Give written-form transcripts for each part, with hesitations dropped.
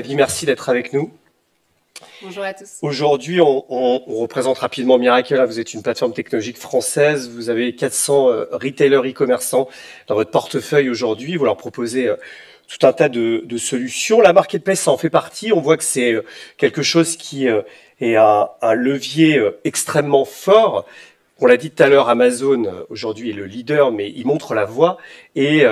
Nathalie, merci d'être avec nous. Bonjour à tous. Aujourd'hui, on représente rapidement Miracle. Vous êtes une plateforme technologique française. Vous avez 400 retailers e-commerçants dans votre portefeuille aujourd'hui. Vous leur proposez tout un tas de solutions. La marketplace, ça en fait partie. On voit que c'est quelque chose qui est un levier extrêmement fort. On l'a dit tout à l'heure, Amazon aujourd'hui est le leader, mais il montre la voie et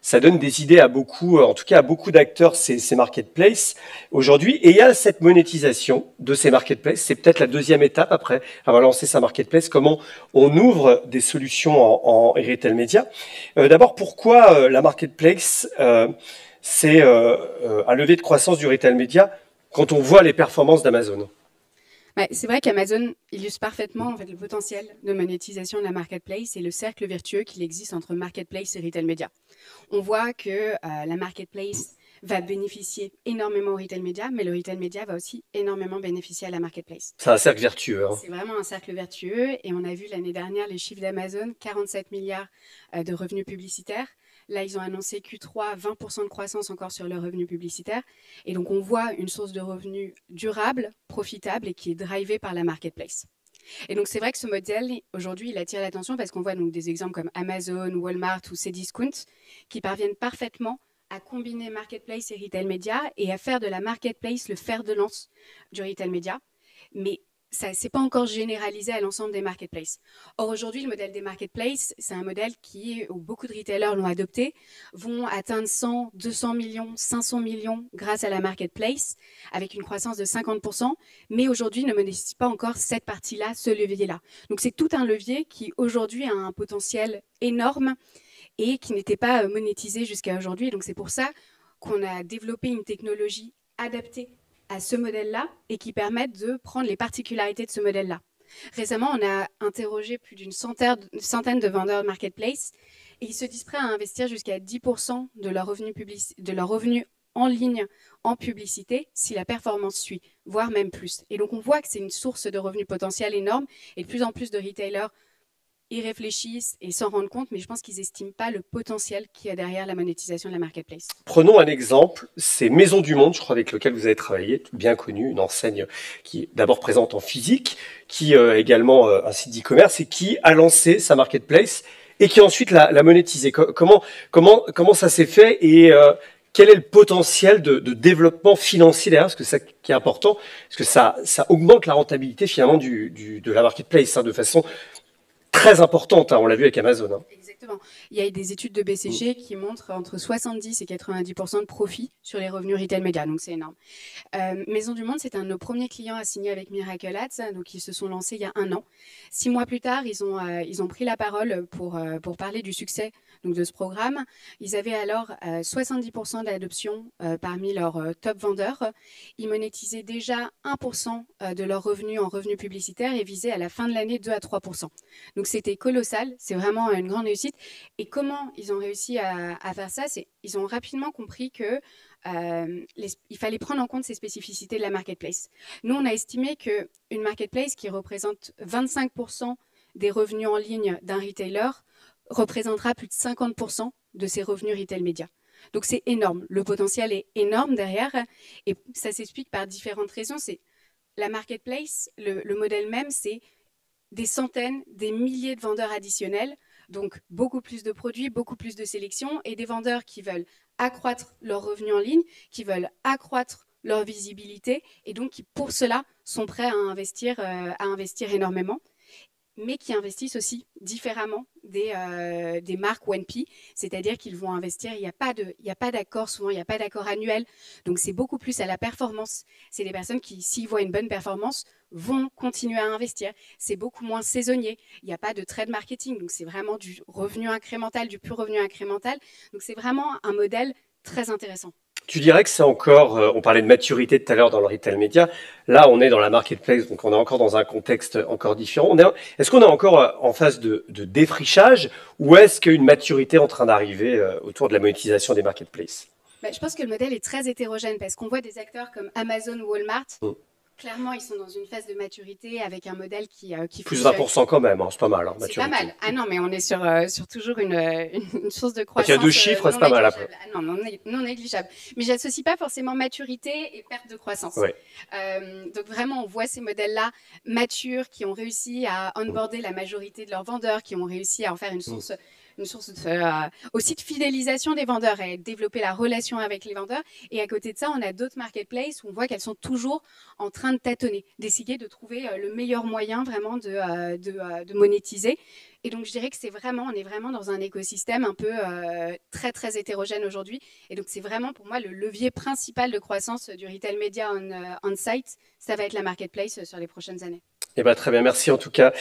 ça donne des idées à beaucoup, en tout cas à beaucoup d'acteurs, ces marketplaces aujourd'hui. Et il y a cette monétisation de ces marketplaces. C'est peut-être la deuxième étape après avoir lancé sa marketplace. Comment on ouvre des solutions en retail média. D'abord, pourquoi la marketplace c'est un levier de croissance du retail média quand on voit les performances d'Amazon? Ouais, c'est vrai qu'Amazon illustre parfaitement en fait, le potentiel de monétisation de la marketplace et le cercle vertueux qu'il existe entre marketplace et retail media. On voit que la marketplace va bénéficier énormément au retail media, mais le retail media va aussi énormément bénéficier à la marketplace. C'est un cercle vertueux. C'est vraiment un cercle vertueux et on a vu l'année dernière les chiffres d'Amazon, 47 milliards de revenus publicitaires. Là, ils ont annoncé Q3, 20% de croissance encore sur le revenu publicitaire. Et donc, on voit une source de revenus durable, profitable et qui est drivée par la marketplace. Et donc, c'est vrai que ce modèle, aujourd'hui, il attire l'attention parce qu'on voit donc des exemples comme Amazon, Walmart ou Cdiscount qui parviennent parfaitement à combiner marketplace et retail media et à faire de la marketplace le fer de lance du retail media. Mais ça c'est pas encore généralisé à l'ensemble des marketplaces. Or, aujourd'hui, le modèle des marketplaces, c'est un modèle où beaucoup de retailers l'ont adopté, vont atteindre 100, 200 millions, 500 millions grâce à la marketplace, avec une croissance de 50%, mais aujourd'hui ne monétise pas encore cette partie-là, ce levier-là. Donc, c'est tout un levier qui, aujourd'hui, a un potentiel énorme et qui n'était pas monétisé jusqu'à aujourd'hui. Donc, c'est pour ça qu'on a développé une technologie adaptée à ce modèle-là et qui permettent de prendre les particularités de ce modèle-là. Récemment, on a interrogé plus d'une centaine de vendeurs de marketplace et ils se disent prêts à investir jusqu'à 10% de leurs revenus en ligne en publicité si la performance suit, voire même plus. Et donc, on voit que c'est une source de revenus potentiels énorme et de plus en plus de retailers y réfléchissent et s'en rendent compte, mais je pense qu'ils n'estiment pas le potentiel qu'il y a derrière la monétisation de la marketplace. Prenons un exemple, c'est Maison du Monde, je crois, avec lequel vous avez travaillé, bien connu, une enseigne qui est d'abord présente en physique, qui a également un site d'e-commerce et qui a lancé sa marketplace et qui ensuite l'a monétisé. Comment ça s'est fait et quel est le potentiel de développement financier derrière? Parce que c'est ça qui est important, parce que ça augmente la rentabilité finalement de la marketplace de façon très importante, on l'a vu avec Amazon. Exactement. Il y a des études de BCG qui montrent entre 70 et 90% de profit sur les revenus retail média, donc c'est énorme. Maison du Monde, c'est un de nos premiers clients à signer avec Miracle Ads, donc ils se sont lancés il y a 1 an. 6 mois plus tard, ils ont pris la parole pour parler du succès donc, de ce programme. Ils avaient alors 70% d'adoption parmi leurs top vendeurs. Ils monétisaient déjà 1% de leurs revenus en revenus publicitaires et visaient à la fin de l'année 2 à 3%. Donc c'était colossal, c'est vraiment une grande réussite. Et comment ils ont réussi à faire ça? Ils ont rapidement compris que il fallait prendre en compte ces spécificités de la marketplace. Nous, on a estimé qu'une marketplace qui représente 25% des revenus en ligne d'un retailer représentera plus de 50% de ses revenus retail média. Donc c'est énorme, le potentiel est énorme derrière et ça s'explique par différentes raisons. C'est la marketplace, le modèle même, c'est des centaines, des milliers de vendeurs additionnels, donc beaucoup plus de produits, beaucoup plus de sélection et des vendeurs qui veulent accroître leurs revenus en ligne, qui veulent accroître leur visibilité et donc qui pour cela sont prêts à investir énormément, mais qui investissent aussi différemment des marques 1P, c'est-à-dire qu'ils vont investir, il n'y a pas d'accord, souvent il n'y a pas d'accord annuel, donc c'est beaucoup plus à la performance. C'est des personnes qui, s'ils voient une bonne performance, vont continuer à investir. C'est beaucoup moins saisonnier, il n'y a pas de trade marketing, donc c'est vraiment du revenu incrémental, du pur revenu incrémental, donc c'est vraiment un modèle très intéressant. Tu dirais que c'est encore, on parlait de maturité tout à l'heure dans le retail média, là on est dans la marketplace, donc on est encore dans un contexte encore différent. Est-ce qu'on est encore en phase de défrichage ou est-ce qu'une maturité est en train d'arriver autour de la monétisation des marketplaces? Je pense que le modèle est très hétérogène parce qu'on voit des acteurs comme Amazon ou Walmart Clairement, ils sont dans une phase de maturité avec un modèle qui Plus fonctionne. 20% quand même, hein, c'est pas mal, hein, C'est pas maturité. mal. Ah non, mais on est sur toujours une source de Il y a croissance deux chiffres, c'est non pas mal après. négligeable. Ah non, non négligeable. Mais j'associe pas forcément maturité et perte de croissance. Ouais. Donc vraiment, on voit ces modèles-là matures qui ont réussi à onboarder la majorité de leurs vendeurs, qui ont réussi à en faire une source aussi de fidélisation des vendeurs et développer la relation avec les vendeurs. Et à côté de ça, on a d'autres marketplaces où on voit qu'elles sont toujours en train de tâtonner, d'essayer de trouver le meilleur moyen vraiment de monétiser. Et donc, je dirais que on est vraiment dans un écosystème un peu très, très hétérogène aujourd'hui. Et donc, c'est vraiment pour moi le levier principal de croissance du retail media on-site. Ça va être la marketplace sur les prochaines années. Eh ben, très bien, merci en tout cas.